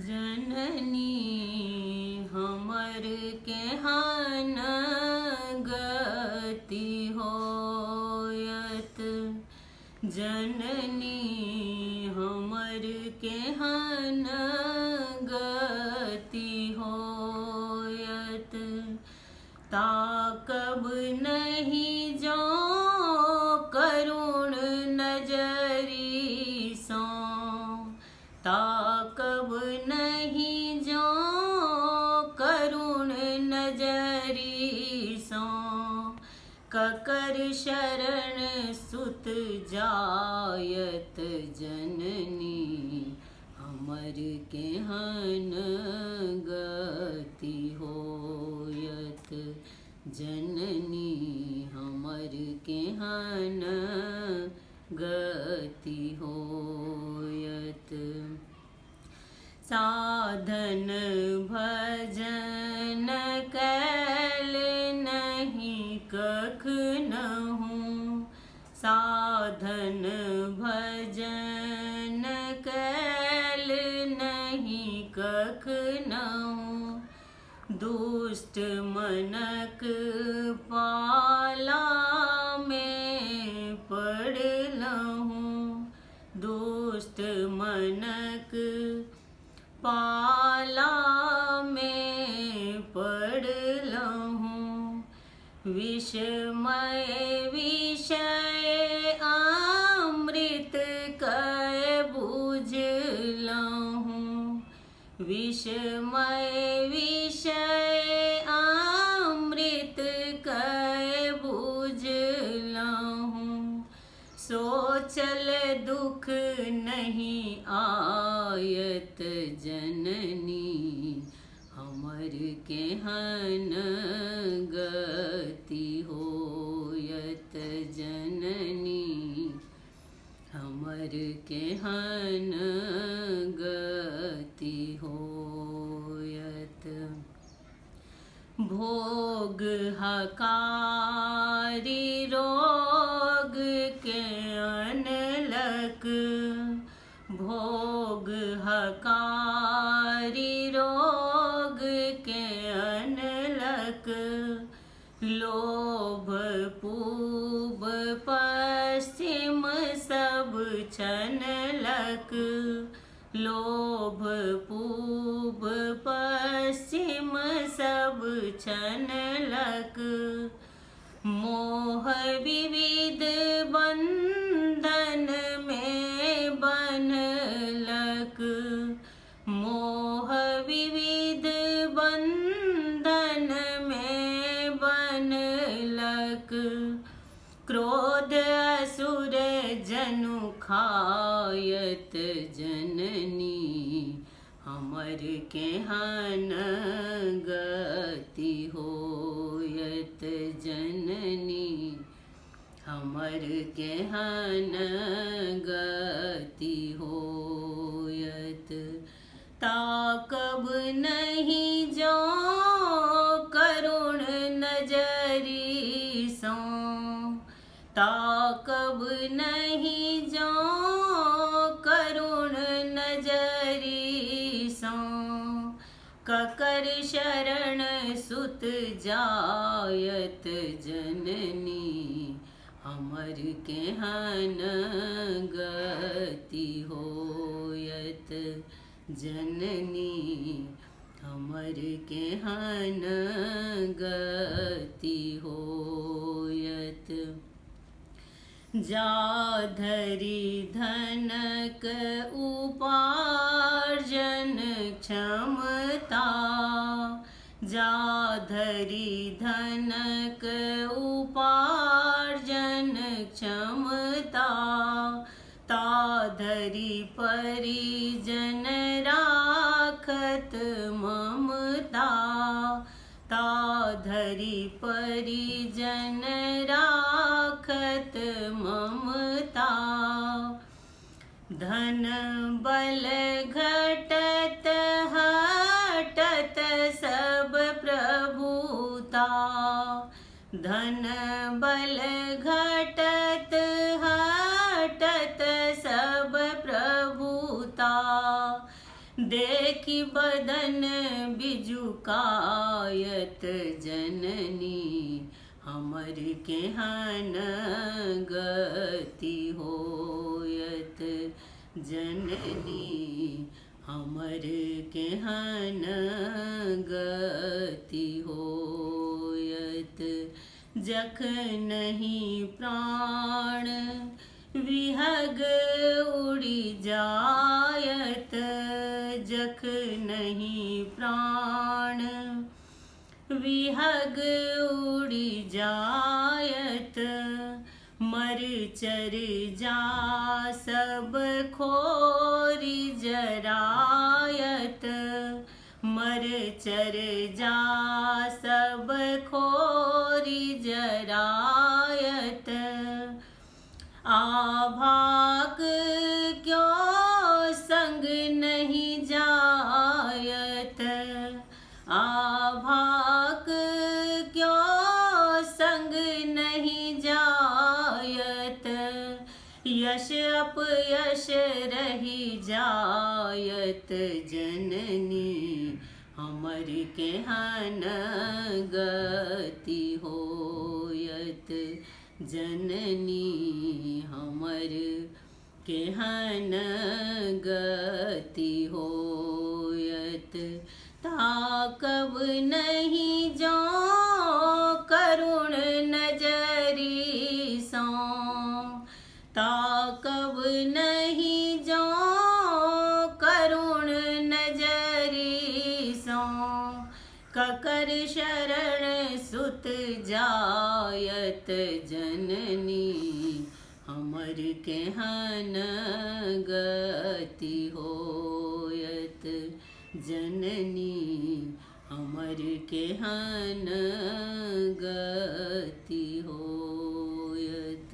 जननी हमर केहन गति होयत। जननी हमर केहन गति होयत। ताकब नहीं जो करुण नजरी सो, ताकब नहीं जो करुण नजरी सो। ककर शरण सुत जायत। जननी हमर केहन गति होयत। जननी हमर केहन गति होयत। साधन भजन कैल नहीं कखनहु। साधन भजन कैल नहीं कखनहु। दुष्ट मनक पाला में पड़लहु। दुष्ट मनक पाला में पड़लहु। विषमय विषय अमृत कै बुझलहु। विषमय विषय अमृत कै बुझलहु। सोचल दुख नहीं आयत। जननी हमर केहन गति होयत। जननी हमर केहन गति होयत। भोग हकारी रोग के अनलक। भोग हकारी रोग के अनलक। लोभ पूब पश्चिम सब छनलक। लोभ पूब पश्चिम सब छनलक। मोह विविध बंधन में बनलक। मोह विविध बंधन में बनलक। क्रोध असुर जनु खायत। जननी हमर केहन गति होयत। जननी हमर केहन गति होयत। ताकब नहीं जो करुण नजरी सो। ताकब नहीं जो करुण नजरी सो। ककर शरण सुत जायत। जननी हमर केहन गति होयत। जननी हमर केहन गति होयत। जाधरि धनक उपार्जन क्षमता। जाधरि धनक उपार्जन क्षमता। ताधरि परिजन राखत ममता। ताधरि परिजन राखत ममता। धन बल घटत हटत सब प्रभुता। धन बल घटत हटत सब प्रभुता। देख देखि बदन बिजुकायत जननी हमर केहन गति होयत जननी हमर केहन गति होयत जखनहि प्राण विहग उड़ि जायत जखनहि प्राण विहग उड़ि जायत मर चर जा सब खोरि जरायत मर चर जा सब खोरि जरायत आभाग क्यों संग नहीं जायत आभाग क्यों संग नहीं जायत यश अपयश रही जायत जननी हमर केहन गति होयत जननी हमर केहन गति होयत ताकब नहीं जो करुण नजरी सो ताकब नहीं जो करुण नजरी सो ककर शरण सुत जायत जननी हमर केहन गति होयत जननी हमर केहन गति होयत।